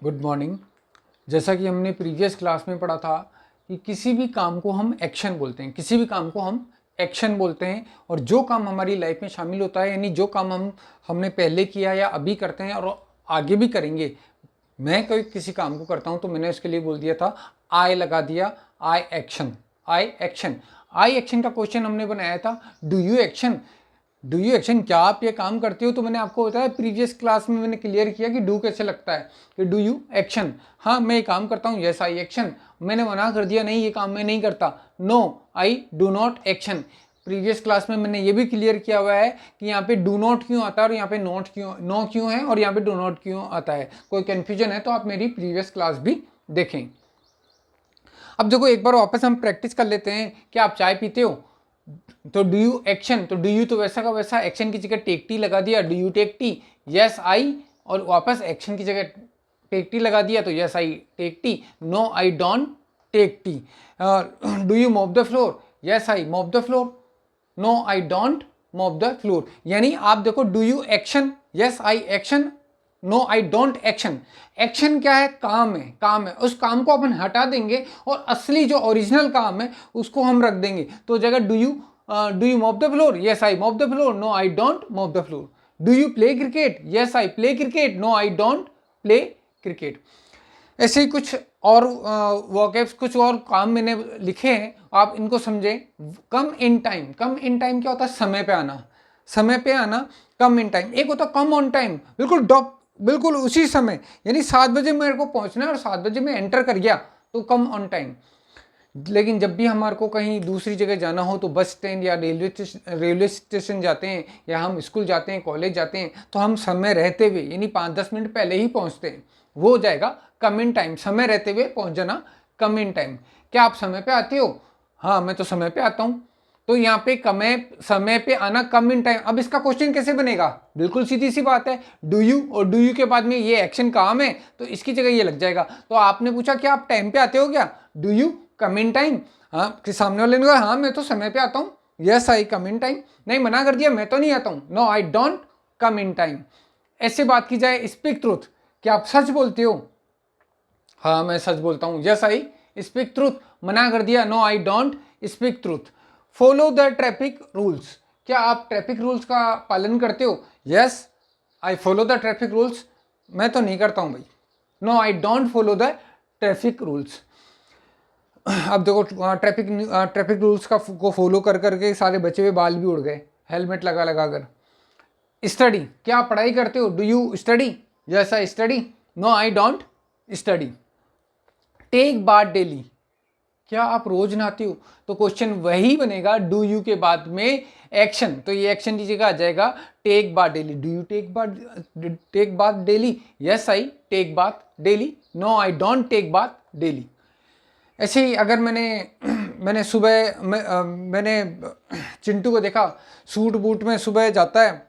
Good morning. जैसा कि हमने प्रीवियस क्लास में पढ़ा था कि किसी भी काम को हम एक्शन बोलते हैं, किसी भी काम को हम एक्शन बोलते हैं। और जो काम हमारी लाइफ में शामिल होता है, यानी जो काम हमने पहले किया या अभी करते हैं और आगे भी करेंगे। मैं कोई किसी काम को करता हूँ तो मैंने उसके लिए बोल दिया था आई, लगा दिया आई एक्शन। आई एक्शन, आई एक्शन का क्वेश्चन हमने बनाया था do you action. Do you action, क्या आप ये काम करते हो? तो मैंने आपको बताया प्रीवियस क्लास में, मैंने क्लियर किया कि डू कैसे लगता है, कि डू यू एक्शन। हाँ मैं ये काम करता हूँ, यस आई एक्शन। मैंने मना कर दिया, नहीं ये काम मैं नहीं करता, no I do not action. Previous class में मैंने ये भी क्लियर किया हुआ है कि यहाँ पे डू नॉट क्यों आता है और यहाँ पे नॉट क्यों, नो क्यों है और यहाँ पे डू नॉट क्यों आता है। कोई कन्फ्यूजन है तो आप मेरी प्रीवियस क्लास भी देखें। अब देखो एक बार वापस हम प्रैक्टिस कर लेते हैं कि आप चाय पीते हो तो डू यू एक्शन, तो डू यू तो वैसा का वैसा, एक्शन की जगह टेक टी लगा दिया, do you take tea, yes I, और वापस एक्शन की जगह टेक टी लगा दिया तो yes I take tea, no I don't take tea. Do you mop the floor, yes I mop the floor, no I don't mop the floor. यानी आप देखो do you action, yes I action, no I don't action. Action क्या है? काम है, काम है। उस काम को अपन हटा देंगे और असली जो ओरिजिनल काम है उसको हम रख देंगे। तो जगह do you mop the floor, yes I mop the floor, no I don't mop the floor. Do you play cricket, yes I play cricket, no I don't play cricket. ऐसे ही कुछ और वोकैब्स, कुछ और काम मैंने लिखे हैं, आप इनको समझें। कम in time, come in time क्या होता है? समय पे आना, समय पे आना, कम इन टाइम। एक होता कम ऑन टाइम, बिल्कुल उसी समय, यानी 7 बजे मेरे को पहुंचना है और 7 बजे मैं एंटर कर गया तो कम ऑन टाइम। लेकिन जब भी हमारे को कहीं दूसरी जगह जाना हो तो बस स्टैंड या रेलवे स्टेशन जाते हैं या हम स्कूल जाते हैं, कॉलेज जाते हैं, तो हम समय रहते हुए यानी 5-10 मिनट पहले ही पहुंचते हैं, वो हो जाएगा कम इन टाइम। समय रहते हुए पहुंच जाना, कम इन टाइम। क्या आप समय पे आते हो? हाँ मैं तो समय पे आता हूँ। तो यहाँ पे समय पे आना, कम इन टाइम। अब इसका क्वेश्चन कैसे बनेगा? बिल्कुल सीधी सी बात है, डू यू और डू यू के बाद में ये एक्शन काम है तो इसकी जगह ये लग जाएगा। तो आपने पूछा क्या आप टाइम पे आते हो क्या? Do you come in time? हाँ, कि सामने वाले ने कहा हाँ मैं तो समय पे आता हूँ, yes I come in time. नहीं, मना कर दिया, मैं तो नहीं आता हूँ, no I don't come in time. ऐसे बात की जाए स्पीक ट्रूथ, क्या आप सच बोलते हो? हाँ मैं सच बोलता हूँ, यस आई स्पीक ट्रूथ। मना कर दिया, no I don't speak truth. Follow the traffic rules, क्या आप ट्रैफिक रूल्स का पालन करते हो? Yes I follow the traffic rules. मैं तो नहीं करता हूँ भाई, no I don't follow the traffic rules. अब देखो ट्रैफिक रूल्स को फॉलो कर करके सारे बचे हुए बाल भी उड़ गए, हेलमेट लगा लगा कर। स्टडी, क्या आप पढ़ाई करते हो? Do you study, yes I study, no I don't study. Take bath daily, क्या आप रोज नहाते हो? तो क्वेश्चन वही बनेगा डू यू के बाद में एक्शन, तो ये एक्शन की जगह आ जाएगा take bath daily. Do you take bath daily, yes I take bath daily, no I don't take bath daily. ऐसे ही अगर मैंने सुबह मैंने चिंटू को देखा सूट बूट में सुबह जाता है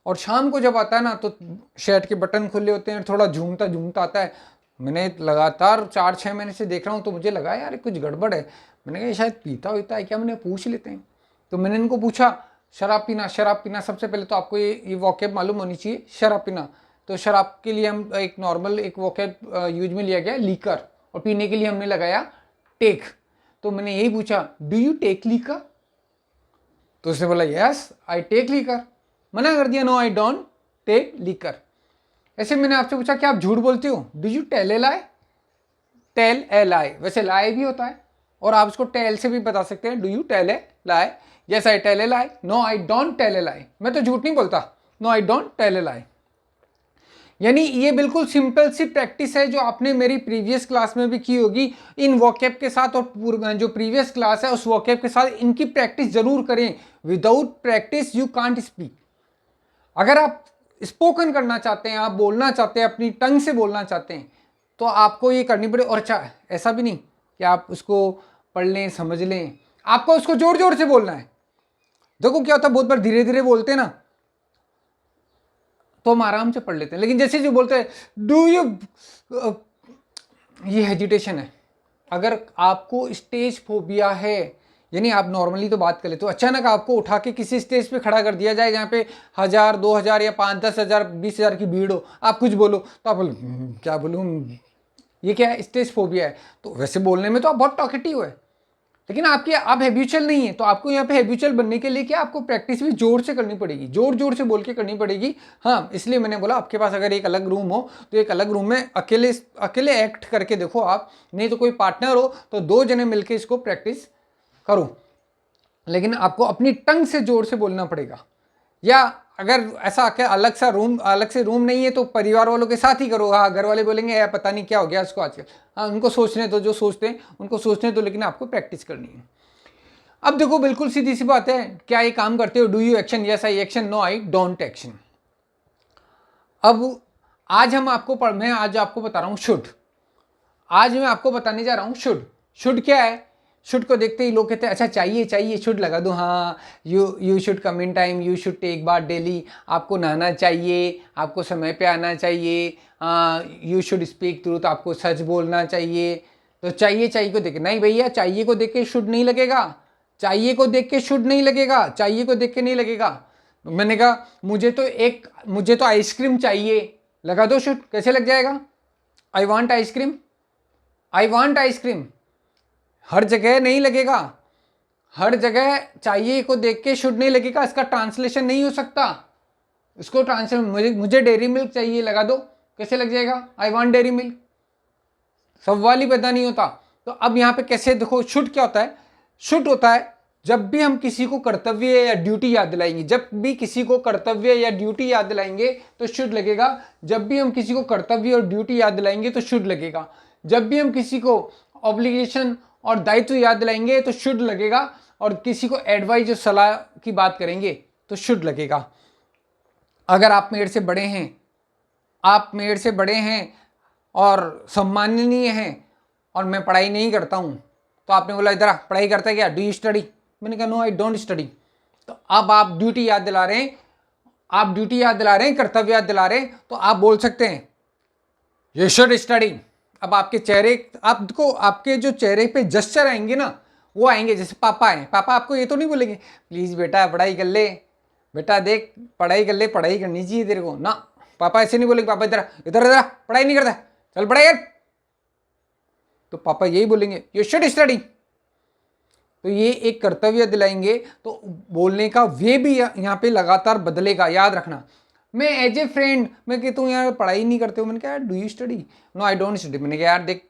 और शाम को जब आता है ना तो शर्ट के बटन खुले होते हैं, थोड़ा झूमता झूमता आता है। मैंने लगातार 4-6 महीने से देख रहा हूँ तो मुझे लगा यार कुछ गड़बड़ है। मैंने कहा शायद पीता होता है क्या, मैंने पूछ लेते हैं। तो मैंने इनको पूछा शराब पीना, शराब पीना, सबसे पहले तो आपको ये वॉकेब मालूम होनी चाहिए, शराब पीना। तो शराब के लिए हम एक नॉर्मल एक वॉकेब यूज में लिया गया लीकर, और पीने के लिए हमने लगाया टेक। तो मैंने यही पूछा डू यू टेक लीकर? तो उसने बोला यस आई टेक लीकर। मना कर दिया, no I don't take liquor. ऐसे मैंने आपसे पूछा क्या आप झूठ बोलते हो? Do you tell a lie? Tell a lie, वैसे लाई भी होता है और आप इसको टेल से भी बता सकते हैं, do you tell a lie? Yes I tell a lie, no I don't tell a lie. मैं तो झूठ नहीं बोलता, no I don't tell a lie. यानी ये बिल्कुल सिंपल सी प्रैक्टिस है जो आपने मेरी प्रीवियस क्लास में भी की होगी इन वॉकेब के साथ, और जो प्रीवियस क्लास है उस वॉकेब के साथ इनकी प्रैक्टिस जरूर करें। Without practice you can't speak. अगर आप स्पोकन करना चाहते हैं, आप बोलना चाहते हैं, अपनी टंग से बोलना चाहते हैं, तो आपको ये करनी पड़े। और अच्छा ऐसा भी नहीं कि आप उसको पढ़ लें समझ लें, आपको उसको जोर जोर से बोलना है। देखो क्या होता है, बहुत बार धीरे धीरे बोलते हैं ना तो हम आराम से पढ़ लेते हैं, लेकिन जैसे जो बोलते हैं डू यू, ये हेजिटेशन है। अगर आपको स्टेज फोबिया है यानी आप नॉर्मली तो बात कर लेते हो, अचानक आपको उठा के किसी स्टेज पे खड़ा कर दिया जाए जहाँ पे 1000, 2000 या 5, 10,000, 20,000 की भीड़ हो, आप कुछ बोलो तो आप बोलो क्या बोलूँ, ये क्या है, स्टेज फोबिया है। तो वैसे बोलने में तो आप बहुत टॉकेटिव है, लेकिन आप हैबिचुअल नहीं है। तो आपको यहाँ पे हैबिचुअल बनने के लिए क्या, आपको प्रैक्टिस भी जोर से करनी पड़ेगी, जोर जोर से बोल के करनी पड़ेगी। हाँ, इसलिए मैंने बोला आपके पास अगर एक अलग रूम हो तो एक अलग रूम में अकेले अकेले एक्ट करके देखो आप, नहीं तो कोई पार्टनर हो तो 2 जने मिलके इसको प्रैक्टिस करो, लेकिन आपको अपनी टंग से जोर से बोलना पड़ेगा। या अगर ऐसा अलग से रूम नहीं है तो परिवार वालों के साथ ही करो। हाँ, घर वाले बोलेंगे यार पता नहीं क्या हो गया इसको आजकल, हाँ उनको सोचने दो, जो सोचते हैं उनको सोचने दो, लेकिन आपको प्रैक्टिस करनी है। अब देखो बिल्कुल सीधी सी बात है, क्या ये काम करते हो, do you action, yes I action, no I don't action. अब आज मैं आज आपको बता रहा हूँ शुड। आज मैं आपको बताने जा रहा हूँ शुड। शुड क्या है? शुड को देखते ही लोग कहते हैं अच्छा चाहिए शुड लगा दूँ। हाँ, you should come in time, you should take bath daily, आपको नहाना चाहिए, आपको समय पे आना चाहिए, यू शुड स्पीक ट्रूथ, आपको सच बोलना चाहिए। तो चाहिए को देख, नहीं भैया, चाहिए को देख के शुड नहीं लगेगा, चाहिए को देख के शुड नहीं लगेगा, चाहिए को देख के नहीं लगेगा। मैंने कहा मुझे तो आइसक्रीम चाहिए, लगा दो शुड, कैसे लग जाएगा? I want ice cream, I want ice cream, हर जगह नहीं लगेगा, हर जगह चाहिए को देख के शुड नहीं लगेगा, इसका ट्रांसलेशन नहीं हो सकता। इसको ट्रांसलेशन मुझे डेयरी मिल्क चाहिए, लगा दो, कैसे लग जाएगा? आई वांट डेयरी मिल्क, सवाल ही पैदा नहीं होता। तो अब यहाँ पे कैसे देखो, शुड क्या होता है? शुड होता है जब भी हम किसी को कर्तव्य या ड्यूटी याद दिलाएंगे, जब भी किसी को कर्तव्य या ड्यूटी याद दिलाएंगे तो शुड लगेगा। जब भी हम किसी को कर्तव्य और ड्यूटी याद दिलाएंगे तो शुड लगेगा। जब भी हम किसी को ऑब्लिगेशन और दायित्व याद दिलाएंगे तो शुड लगेगा। और किसी को एडवाइस और सलाह की बात करेंगे तो शुड लगेगा। अगर आप मेरे से बड़े हैं, आप मेरे से बड़े हैं और सम्माननीय हैं और मैं पढ़ाई नहीं करता हूँ, तो आपने बोला इधर पढ़ाई करता है क्या, डू यू स्टडी? मैंने कहा नो आई डोंट स्टडी। तो अब आप ड्यूटी याद दिला रहे हैं, आप ड्यूटी याद दिला रहे हैं, कर्तव्य याद दिला रहे हैं, तो आप बोल सकते हैं यू शुड स्टडी। अब आपके चेहरे, आपको आपके जो चेहरे पे जेस्चर आएंगे ना, वो आएंगे। जैसे पापा हैं, पापा आपको ये तो नहीं बोलेंगे प्लीज़ बेटा पढ़ाई कर ले, बेटा देख पढ़ाई कर ले, पढ़ाई करनी चाहिए तेरे को ना। पापा ऐसे नहीं बोलेंगे, पापा इधर इधर इधर पढ़ाई नहीं करता, चल पढ़ाई कर। तो पापा यही बोलेंगे यू शुड स्टडी। तो ये एक कर्तव्य दिलाएंगे तो बोलने का वे भी यहाँ पे लगातार बदलेगा, याद रखना। मैं एज ए फ्रेंड मैं कि तुम यार पढ़ाई नहीं करते हो, मैंने कहा यार do you study? No I don't study. मैंने कहा यार देख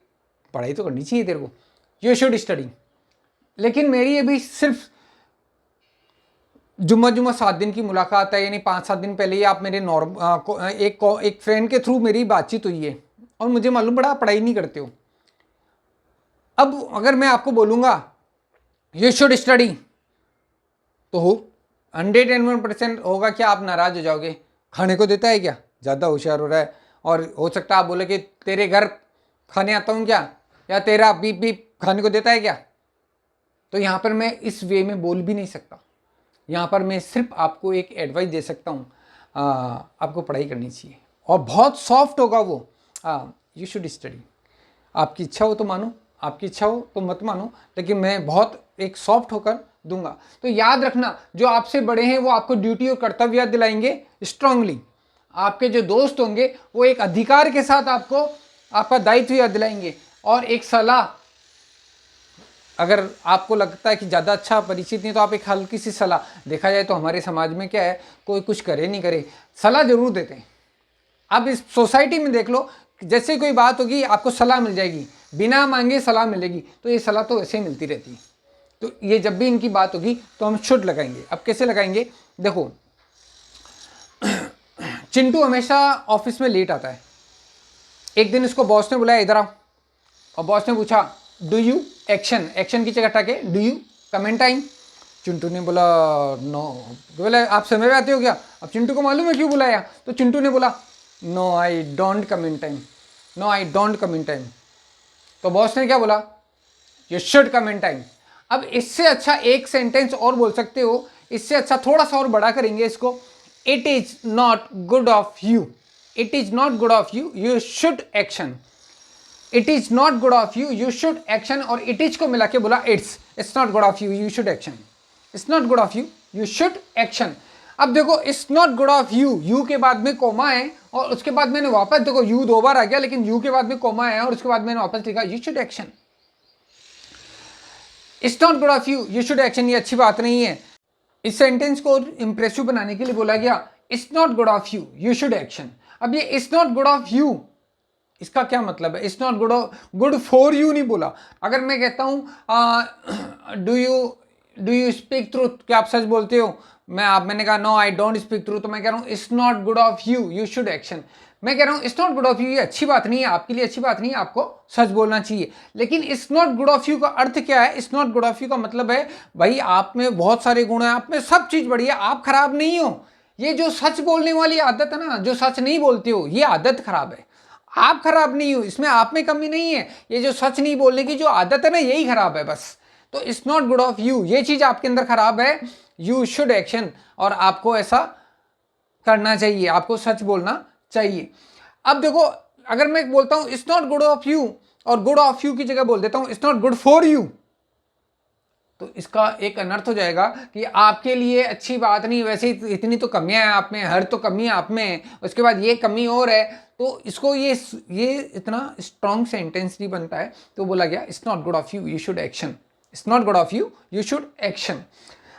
पढ़ाई तो करनी चाहिए तेरे को, यू शुड स्टडी। लेकिन मेरी अभी सिर्फ जुम्मा 7 दिन की मुलाकात है, यानी 5-7 दिन पहले ही आप मेरे एक फ्रेंड के थ्रू मेरी बातचीत हुई है और मुझे मालूम पड़ा आप पढ़ाई नहीं करते हो। अब अगर मैं आपको बोलूँगा यू शुड स्टडी तो 101% होगा क्या, आप नाराज हो जाओगे। खाने को देता है क्या, ज़्यादा होशियार हो रहा है। और हो सकता है आप बोले कि तेरे घर खाने आता हूँ क्या, या तेरा बीप बीप खाने को देता है क्या। तो यहाँ पर मैं इस वे में बोल भी नहीं सकता। यहाँ पर मैं सिर्फ आपको एक एडवाइस दे सकता हूँ, आपको पढ़ाई करनी चाहिए। और बहुत सॉफ्ट होगा वो, यू शुड स्टडी। आपकी इच्छा हो तो मानो, आपकी इच्छा हो तो मत मानो, लेकिन मैं बहुत एक सॉफ्ट होकर दूंगा। तो याद रखना, जो आपसे बड़े हैं वो आपको ड्यूटी और कर्तव्य याद दिलाएंगे स्ट्रांगली। आपके जो दोस्त होंगे वो एक अधिकार के साथ आपको आपका दायित्व याद दिलाएंगे। और एक सलाह, अगर आपको लगता है कि ज़्यादा अच्छा परिचित नहीं तो आप एक हल्की सी सलाह, देखा जाए तो हमारे समाज में क्या है, कोई कुछ करे नहीं करे सलाह जरूर देते हैं। अब इस सोसाइटी में देख लो, जैसे कोई बात होगी आपको सलाह मिल जाएगी, बिना मांगे सलाह मिलेगी। तो ये सलाह तो ऐसे ही मिलती रहती है। तो ये जब भी इनकी बात होगी तो हम शुड लगाएंगे। अब कैसे लगाएंगे, देखो चिंटू हमेशा ऑफिस में लेट आता है। एक दिन इसको बॉस ने बुलाया, इधर आओ, और बॉस ने पूछा डू यू एक्शन की जगह टाके do you come in time. Chintu ने बोला नो। बोला आप समय पे आते हो क्या? अब चिंटू को मालूम है क्यों बुलाया, तो चिंटू ने बोला no I don't come in time, no I don't come in time. तो बॉस ने क्या बोला, you should come in time. अब इससे अच्छा एक सेंटेंस और बोल सकते हो, इससे अच्छा थोड़ा सा और बड़ा करेंगे इसको, it is not good of you, it is not good of you, you should action. It is not good of you, you should action, और इट इज को मिला के बोला it's not good of you, you should action. It's not good of you, you should action. अब देखो it's not good of you, you के बाद में कोमा है और उसके बाद मैंने वापस, देखो यू 2 बार आ गया लेकिन यू के बाद में कोमा है और उसके बाद मैंने वापस लिखा you should action. It's not good of you, you should action, ये अच्छी बात नहीं है। इस सेंटेंस को इंप्रेसिव बनाने के लिए बोला गया it's not good of you, you should action. अब ये it's not good of you, इसका क्या मतलब है? It's not good for you नहीं बोला। अगर मैं कहता हूँ डू यू स्पीक ट्रूथ, क्या आप सच बोलते हो? मैंने कहा no I don't speak truth, तो मैं कह रहा हूँ it's not good of you, you should action. मैं कह रहा हूँ it's not good of you, ये अच्छी बात नहीं है, आपके लिए अच्छी बात नहीं है, आपको सच बोलना चाहिए। लेकिन it's not good of you का अर्थ क्या है? It's not good of you का मतलब है भाई आप में बहुत सारे गुण हैं, आप में सब चीज़ बढ़िया, आप खराब नहीं हो। ये जो सच बोलने वाली आदत है ना, जो सच नहीं बोलते हो, ये आदत खराब है। आप खराब नहीं हो, इसमें आप में कमी नहीं है, ये जो सच नहीं बोलने की जो आदत है ना, यही खराब है बस। तो it's not good of you, ये चीज़ आपके अंदर खराब है, यू शुड एक्शन, और आपको ऐसा करना चाहिए, आपको सच बोलना चाहिए। अब देखो अगर मैं बोलता हूं it's not good of you और गुड ऑफ यू की जगह बोल देता हूं it's not good for you, तो इसका एक अनर्थ हो जाएगा कि आपके लिए अच्छी बात नहीं, वैसे इतनी तो कमियां हैं आप में, हर तो कमी आप में है, उसके बाद ये कमी और है, तो इसको ये इतना स्ट्रॉन्ग सेंटेंस नहीं बनता है। तो बोला गया it's not good of you, you should action. It's not good of you, you should action.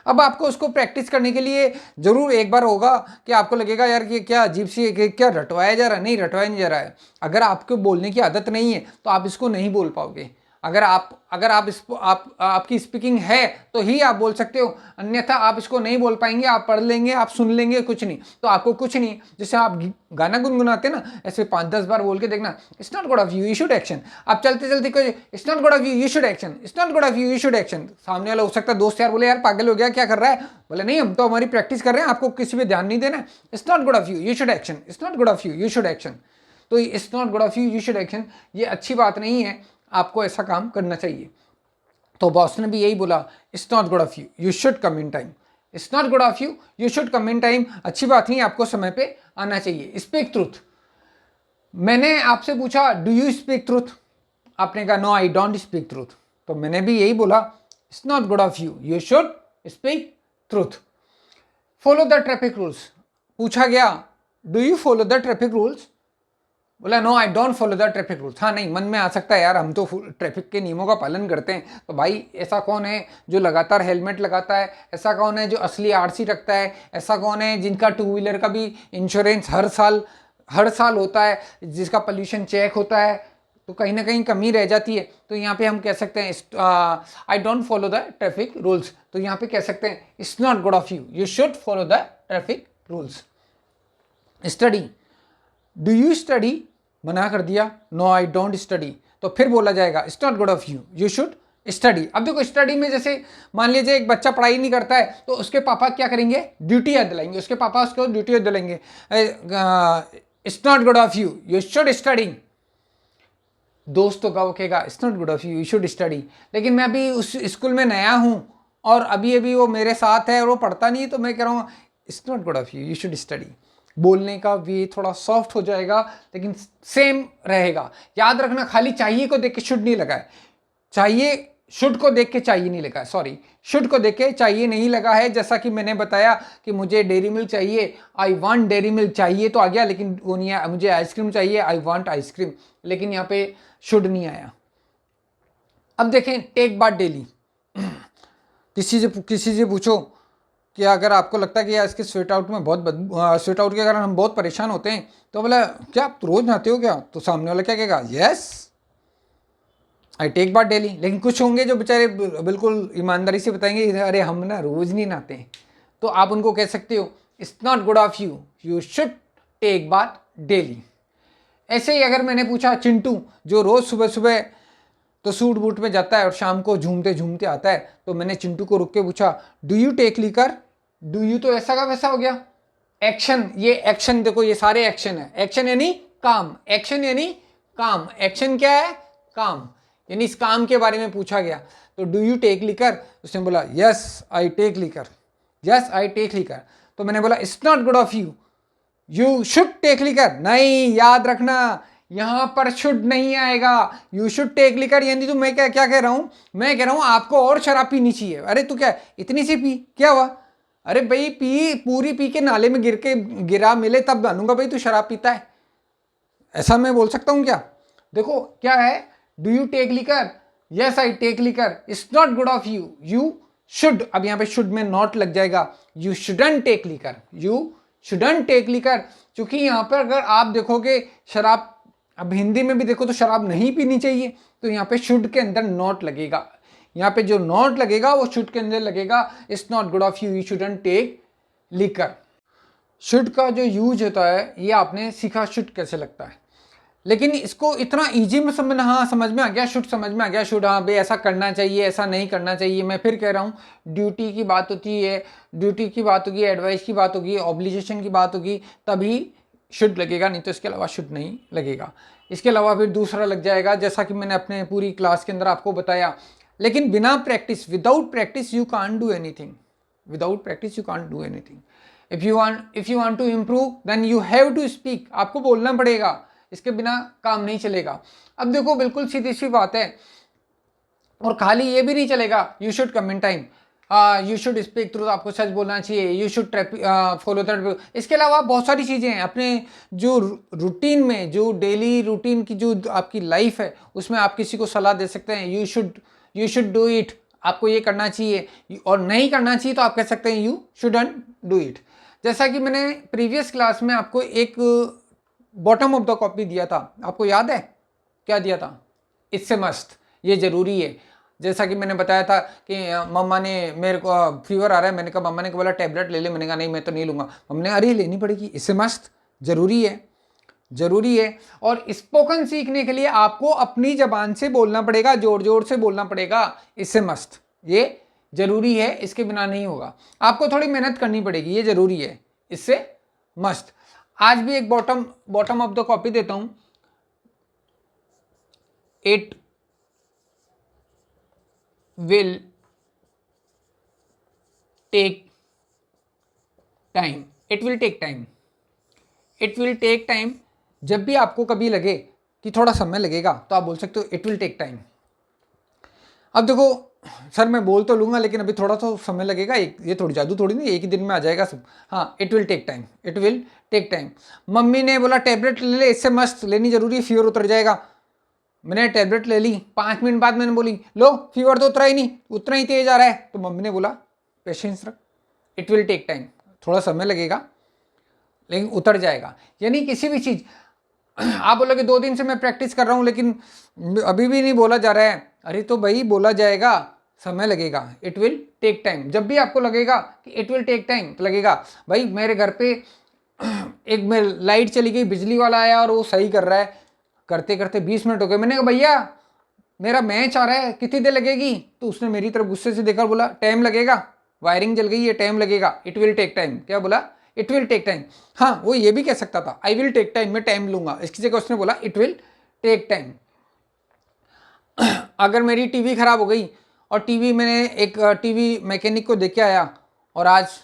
अब आपको उसको प्रैक्टिस करने के लिए जरूर एक बार होगा कि आपको लगेगा यार कि क्या अजीब सी, क्या रटवाया जा रहा है, नहीं रटवाया नहीं जा रहा है। अगर आपको बोलने की आदत नहीं है तो आप इसको नहीं बोल पाओगे। अगर आप इसको आपकी स्पीकिंग है तो ही आप बोल सकते हो, अन्यथा आप इसको नहीं बोल पाएंगे। आप पढ़ लेंगे, आप सुन लेंगे, कुछ नहीं, तो आपको कुछ नहीं। जैसे आप गाना गुनगुनाते ना, ऐसे 5-10 बार बोल के देखना it's not good of you, you should action. आप चलते चलते कोई it's not good of you, you should action, it's not good of you, you should action. सामने वाला हो सकता है दोस्त यार बोले यार पागल हो गया, क्या कर रहा है? बोले नहीं हम तो हमारी प्रैक्टिस कर रहे हैं, आपको किसी पे ध्यान नहीं देना है। It's not good of you, you should action, it's not good of you, you should action. तो it's not good of you, you should action, ये अच्छी बात नहीं है, आपको ऐसा काम करना चाहिए। तो बॉस ने भी यही बोला it's not good of you, you should come in time. It's not good of you, you should come in time, अच्छी बात नहीं, आपको समय पे आना चाहिए। स्पीक ट्रूथ, मैंने आपसे पूछा डू यू स्पीक ट्रूथ, आपने कहा no I don't speak truth, तो मैंने भी यही बोला it's not good of you, you should speak truth. Follow the traffic rules, पूछा गया do you follow the traffic rules, बोला no I don't follow the traffic rules. हाँ नहीं, मन में आ सकता है यार हम तो ट्रैफिक के नियमों का पालन करते हैं, तो भाई ऐसा कौन है जो लगातार हेलमेट लगाता है, ऐसा कौन है जो असली आरसी रखता है, ऐसा कौन है जिनका 2 व्हीलर का भी इंश्योरेंस हर साल होता है, जिसका पोल्यूशन चेक होता है, तो कहीं ना कहीं कमी रह जाती है। तो यहाँ पे हम कह सकते हैं आई don't follow the traffic rules, तो यहाँ पे कह सकते हैं it's not good of you, you should follow the traffic rules. Study, do you study, मना कर दिया नो आई डोंट स्टडी, तो फिर बोला जाएगा it's not good of you, you should study. अब देखो स्टडी में जैसे मान लीजिए एक बच्चा पढ़ाई नहीं करता है तो उसके पापा क्या करेंगे, ड्यूटी याद दिलाएंगे, उसके पापा उसको ड्यूटी याद दिलाएंगे it's not good of you, you should study. दोस्त तो कहेगा it's not good of you, you should study. लेकिन मैं अभी उस स्कूल में नया हूँ और अभी वो मेरे साथ है और वो पढ़ता नहीं है, तो मैं कह रहा हूँ it's not good of you, you should study. बोलने का वे थोड़ा सॉफ्ट हो जाएगा लेकिन सेम रहेगा। याद रखना खाली चाहिए को देख के शुड नहीं लगा है, चाहिए शुड को देख के चाहिए नहीं लगा है, सॉरी शुड को देख के चाहिए नहीं लगा है। जैसा कि मैंने बताया कि मुझे डेयरी मिल्क चाहिए, आई वांट डेयरी मिल्क, चाहिए तो आ गया लेकिन वो नहीं आया। मुझे आइसक्रीम चाहिए, आई वांट आइसक्रीम, लेकिन यहाँ पे शुड नहीं आया। अब देखें टेक बाथ डेली, किसी से पूछो कि अगर आपको लगता है कि यार इसके स्वेट आउट में बहुत स्वेट आउट के कारण हम बहुत परेशान होते हैं, तो बोला क्या आप रोज नहाते हो क्या, तो सामने वाला क्या कहेगा yes I take bath daily. लेकिन कुछ होंगे जो बेचारे बिल्कुल ईमानदारी से बताएंगे अरे हम ना रोज नहीं नहाते हैं, तो आप उनको कह सकते हो it's not good of you, you should take bath daily. ऐसे ही अगर मैंने पूछा चिंटू जो रोज सुबह सुबह तो सूट बूट में जाता है और शाम को झूमते झूमते आता है, तो मैंने चिंटू को रुक के पूछा do you take liquor, do you तो ऐसा का वैसा हो गया, एक्शन, ये एक्शन देखो ये सारे एक्शन है, एक्शन यानी काम, एक्शन यानी काम, एक्शन क्या है काम, यानी इस काम के बारे में पूछा गया। तो डू यू टेक लीकर, उसने बोला yes I take liquor, yes I take liquor. तो मैंने बोला it's not good of you, you should take liquor, नहीं याद रखना यहाँ पर शुड नहीं आएगा, यू शुड टेक लिकर। यानी तो मैं क्या क्या कह रहा हूँ, मैं कह रहा हूँ आपको और शराब पीनी चाहिए। अरे तू क्या इतनी सी पी, क्या हुआ? अरे भाई पी, पूरी पी के नाले में गिरा मिले तब जानूंगा भाई तू शराब पीता है, ऐसा मैं बोल सकता हूँ क्या? देखो क्या है, do you take liquor? Yes I take liquor. It's not good of you, you should, अब यहाँ पे शुड में नॉट लग जाएगा, you shouldn't take liquor, you shouldn't take liquor. क्योंकि यहाँ पर अगर आप देखोगे शराब, अब हिंदी में भी देखो तो शराब नहीं पीनी चाहिए, तो यहाँ पे शुड के अंदर नॉट लगेगा, यहाँ पे जो नॉट लगेगा वो शुड के अंदर लगेगा। It's not good of you, you shouldn't take liquor. Should का जो यूज होता है ये आपने सीखा, शुड कैसे लगता है, लेकिन इसको इतना इजी में समझना, हाँ समझ में आ गया, शुड समझ में आ गया, शुड हाँ भाई ऐसा करना चाहिए, ऐसा नहीं करना चाहिए। मैं फिर कह रहा हूँ, ड्यूटी की बात होती है, ड्यूटी की बात होगी, एडवाइस की बात होगी, ऑब्लिगेशन की बात होगी, तभी शुड लगेगा, नहीं तो इसके अलावा शुड नहीं लगेगा। इसके अलावा फिर दूसरा लग जाएगा, जैसा कि मैंने अपने पूरी क्लास के अंदर आपको बताया। लेकिन बिना practice, without practice you can't do anything, without practice you can't do anything. If you want to improve then you have to speak, आपको बोलना पड़ेगा, इसके बिना काम नहीं चलेगा। अब देखो बिल्कुल सीधी सी बात है, और खाली ये भी नहीं चलेगा, you should come in time, you should speak truth, आपको सच बोलना चाहिए, यू शुड फॉलो दैट। इसके अलावा बहुत सारी चीज़ें हैं अपने जो रूटीन में, जो डेली रूटीन की जो आपकी लाइफ है उसमें आप किसी को सलाह दे सकते हैं, यू शुड डू इट, आपको ये करना चाहिए, और नहीं करना चाहिए तो आप कह सकते हैं यू शुडंट डू इट। जैसा कि मैंने प्रीवियस क्लास में आपको एक बॉटम ऑफ द कॉपी दिया था, आपको याद है क्या दिया था? इससे मस्त, ये ज़रूरी है। जैसा कि मैंने बताया था कि मम्मा ने, मेरे को फीवर आ रहा है, मैंने कहा, मम्मा ने बोला टैबलेट ले ले, मैंने कहा नहीं मैं तो नहीं लूँगा, मम्मी ने अरे लेनी पड़ेगी, इससे मस्त, ज़रूरी है, ज़रूरी है। और स्पोकन सीखने के लिए आपको अपनी ज़बान से बोलना पड़ेगा, जोर जोर से बोलना पड़ेगा, इससे मस्त, ये ज़रूरी है, इसके बिना नहीं होगा, आपको थोड़ी मेहनत करनी पड़ेगी, ये ज़रूरी है, इससे मस्त। आज भी एक बॉटम ऑफ द कॉपी देता हूं, it will take time, it will take time, it will take time. जब भी आपको कभी लगे कि थोड़ा समय लगेगा तो आप बोल सकते हो इट विल टेक टाइम। अब देखो सर मैं बोल तो लूँगा लेकिन अभी थोड़ा तो समय लगेगा, एक ये थोड़ी जादू थोड़ी नहीं, एक ही दिन में आ जाएगा सब। हाँ it will take time, it will take time. मम्मी ने बोला टैबलेट ले ले, इससे मस्त, लेनी जरूरी है, फीवर उतर जाएगा। मैंने टैबलेट ले ली, 5 मिनट बाद मैंने बोली लो फीवर तो उतरा ही नहीं, उतना ही तेज आ रहा है, तो मम्मी ने बोला पेशेंस रख, इट विल टेक टाइम, थोड़ा समय लगेगा लेकिन उतर जाएगा। यानी किसी भी चीज़, आप बोलोगे 2 दिन से मैं प्रैक्टिस कर रहा हूँ लेकिन अभी भी नहीं बोला जा रहा है, अरे तो भाई बोला जाएगा, समय लगेगा, इट विल टेक टाइम। जब भी आपको लगेगा कि इट विल टेक टाइम तो लगेगा भाई मेरे घर पे एक में लाइट चली गई, बिजली वाला आया और वो सही कर रहा है, करते करते 20 मिनट हो गए, मैंने कहा भैया मेरा मैच आ रहा है कितनी देर लगेगी, तो उसने मेरी तरफ गुस्से से देखा, बोला टाइम लगेगा, वायरिंग जल गई है, टाइम लगेगा, इट विल टेक टाइम। क्या बोला? It will take time. हाँ वो ये भी कह सकता था आई विल टेक टाइम, मैं टाइम लूंगा, इसकी जगह उसने बोला इट विल टेक टाइम। अगर मेरी टीवी खराब हो गई और टीवी मैंने एक टीवी मैकेनिक को देके आया और आज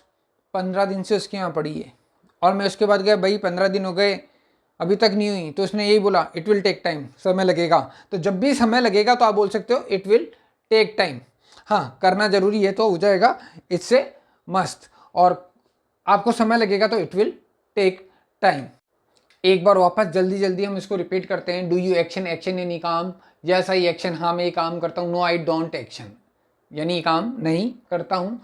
15 दिन से उसके यहाँ पड़ी है, और मैं उसके बाद गया भाई 15 दिन हो गए अभी तक नहीं हुई, तो उसने यही बोला इट विल टेक टाइम, समय लगेगा। तो जब भी समय लगेगा तो आप बोल सकते हो इट विल टेक टाइम। हाँ करना जरूरी है तो हो जाएगा, इससे मस्त, और आपको समय लगेगा तो इट विल टेक टाइम। एक बार वापस जल्दी जल्दी हम इसको रिपीट करते हैं। डू यू एक्शन, एक्शन यानी काम, यस आई एक्शन, हाँ मैं ये काम करता हूँ, नो आई डोंट एक्शन यानी काम नहीं करता हूँ।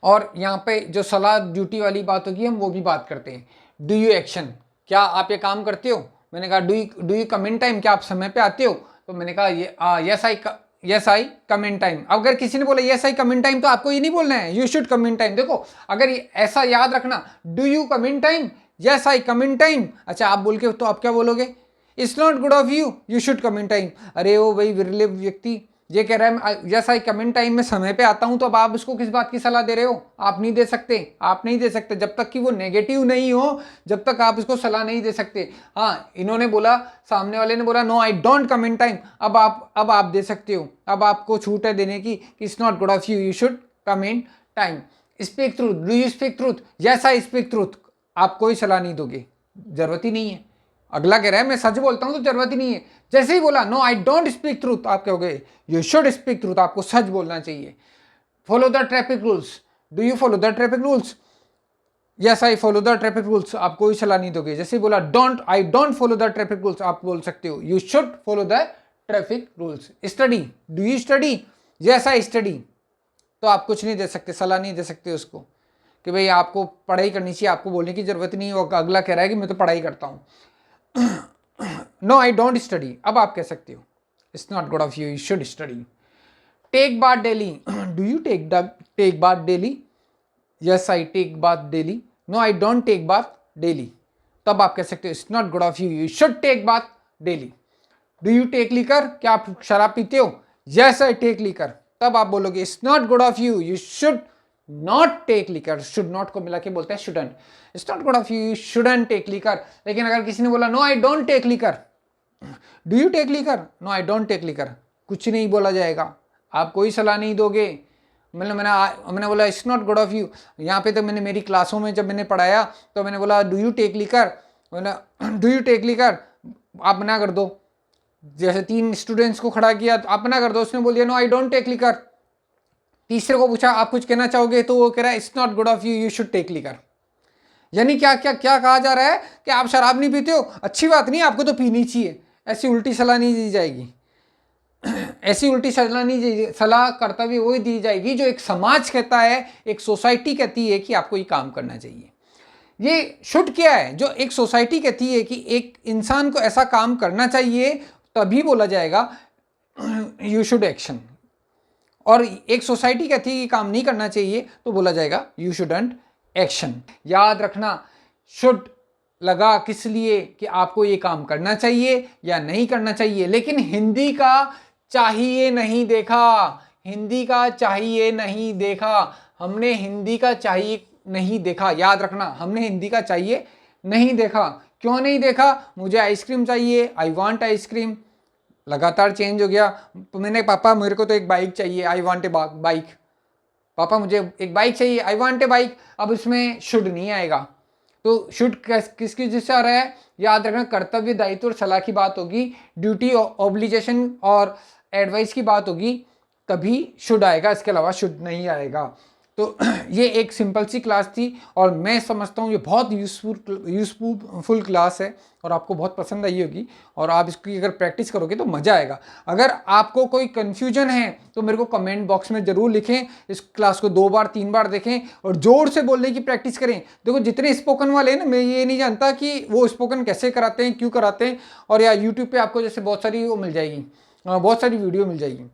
और यहाँ पे जो सलाह ड्यूटी वाली बात होगी हम वो भी बात करते हैं। डू यू एक्शन, क्या आप ये काम करते हो? मैंने कहा do you come in time, क्या आप समय पे आते हो? तो मैंने कहा yes I come in time. अगर किसी ने बोला yes I come in time तो आपको ये नहीं बोलना है you should come in time. देखो अगर ऐसा याद रखना, do you come in time, yes I come in time. अच्छा आप बोल के तो आप क्या बोलोगे? It's not good of you, you should come in time. अरे ओ भाई विरले व्यक्ति ये कह रहा है yes I come in time, में समय पे आता हूं, तो अब आप उसको किस बात की सलाह दे रहे हो? आप नहीं दे सकते, आप नहीं दे सकते जब तक कि वो नेगेटिव नहीं हो, जब तक आप उसको सलाह नहीं दे सकते। हाँ इन्होंने बोला, सामने वाले ने बोला no I don't come in time, अब आप दे सकते हो, अब आपको छूट है देने की, it's not good of you, you should come in time. Speak truth, do you speak truth, yes I speak truth, आप कोई सलाह नहीं दोगे, जरूरत ही नहीं है, अगला कह रहा है मैं सच बोलता हूँ तो जरूरत ही नहीं है। जैसे ही बोला no I don't speak truth, आप कहोगे यू शुड स्पीक ट्रूथ, आपको सच बोलना चाहिए। Follow the traffic rules, do you follow the traffic rules? Yes I follow the traffic rules, आप कोई सलाह नहीं दोगे। जैसे ही बोला don't, I don't follow the traffic rules, आप बोल सकते हो you should follow the traffic rules. Study, do you study? Yes I study, तो आप कुछ नहीं दे सकते, सलाह नहीं दे सकते उसको कि भाई आपको पढ़ाई करनी चाहिए, आपको बोलने की जरूरत नहीं है। वो अगला कह रहा है कि मैं तो पढ़ाई करता हूँ। नो आई डोंट स्टडी, अब आप कह सकते हो it's not good of you, you should study. Take bath daily, do you take bath daily? Yes I take bath daily. No I don't take bath daily, तब आप कह सकते हो it's not good of you, you should take bath daily. Do you take liquor, क्या आप शराब पीते हो? यस आई टेक लीकर, तब आप बोलोगे it's not good of you, you should not take liquor. Should not को मिला के बोलते हैं shouldn't. It's not good of you, you shouldn't take liquor. लेकिन अगर किसी ने बोला no I don't take liquor, do you take liquor? No I don't take liquor, कुछ नहीं बोला जाएगा, आप कोई सलाह नहीं दोगे। मैंने बोला it's not good of you. यहाँ पे तो मैंने मेरी क्लासों में जब मैंने पढ़ाया तो मैंने बोला do you take liquor, do you take liquor, आप मना कर दो। जैसे 3 स्टूडेंट्स को खड़ा किया तो आप मना कर दो, उसने बोल दिया no I don't take liquor. तीसरे को पूछा आप कुछ कहना चाहोगे, तो वो कह रहा है it's not good of you, you should take liquor. यानी क्या क्या क्या कहा जा रहा है कि आप शराब नहीं पीते हो, अच्छी बात नहीं, आपको तो पीनी चाहिए। ऐसी उल्टी सलाह नहीं दी जाएगी। ऐसी उल्टी सलाह नहीं, सलाह कर्तव्य वही दी जाएगी जो एक समाज कहता है, एक सोसाइटी कहती है कि आपको ये काम करना चाहिए। ये शुड क्या है? जो एक सोसाइटी कहती है कि एक इंसान को ऐसा काम करना चाहिए, तभी बोला जाएगा यू शुड एक्शन। और एक सोसाइटी कहती है कि काम नहीं करना चाहिए, तो बोला जाएगा यू शुडंट एक्शन। याद रखना, शुड लगा किस लिए कि आपको ये काम करना चाहिए या नहीं करना चाहिए, लेकिन हिंदी का चाहिए नहीं देखा, हिंदी का चाहिए नहीं देखा, हमने हिंदी का चाहिए नहीं देखा। याद रखना, हमने हिंदी का चाहिए नहीं देखा। क्यों नहीं देखा? मुझे आइसक्रीम चाहिए, आई वांट आइसक्रीम, लगातार चेंज हो गया। तो मैंने पापा मेरे को तो एक बाइक चाहिए, आई वांट ए बाइक, पापा मुझे एक बाइक चाहिए, आई वांट ए बाइक। अब इसमें शुड नहीं आएगा, तो शुड किसकी जिससे आ रहा है? याद रखना, कर्तव्य, दायित्व और सलाह की बात होगी, ड्यूटी, ऑब्लिगेशन और एडवाइस की बात होगी, तभी शुड आएगा, इसके अलावा शुड नहीं आएगा। तो ये एक सिंपल सी क्लास थी और मैं समझता हूँ ये बहुत यूज़फुल क्लास है और आपको बहुत पसंद आई होगी और आप इसकी अगर प्रैक्टिस करोगे तो मज़ा आएगा। अगर आपको कोई कन्फ्यूजन है तो मेरे को कमेंट बॉक्स में ज़रूर लिखें, इस क्लास को 2 बार 3 बार देखें और ज़ोर से बोलने की प्रैक्टिस करें। देखो जितने स्पोकन वाले हैं ना, मैं ये नहीं जानता कि वो स्पोकन कैसे कराते हैं, क्यों कराते हैं, और या यूट्यूब पर आपको जैसे बहुत सारी वो मिल जाएगी, बहुत सारी वीडियो मिल जाएगी,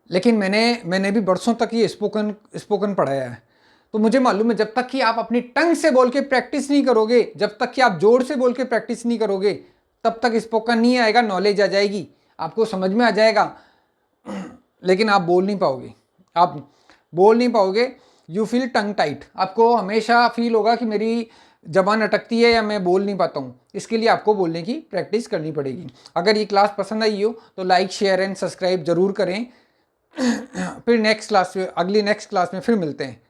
लेकिन मैंने भी बरसों तक ये स्पोकन पढ़ाया है। तो मुझे मालूम है जब तक कि आप अपनी टंग से बोल के प्रैक्टिस नहीं करोगे, जब तक कि आप जोर से बोल के प्रैक्टिस नहीं करोगे, तब तक स्पोकन नहीं आएगा। नॉलेज आ जाएगी, आपको समझ में आ जाएगा, लेकिन आप बोल नहीं पाओगे, आप बोल नहीं पाओगे। यू फील टंग टाइट, आपको हमेशा फील होगा कि मेरी जबान अटकती है या मैं बोल नहीं पाता हूँ। इसके लिए आपको बोलने की प्रैक्टिस करनी पड़ेगी। अगर ये क्लास पसंद आई हो तो लाइक, शेयर एंड सब्सक्राइब जरूर करें। फिर नेक्स्ट क्लास में फिर मिलते हैं।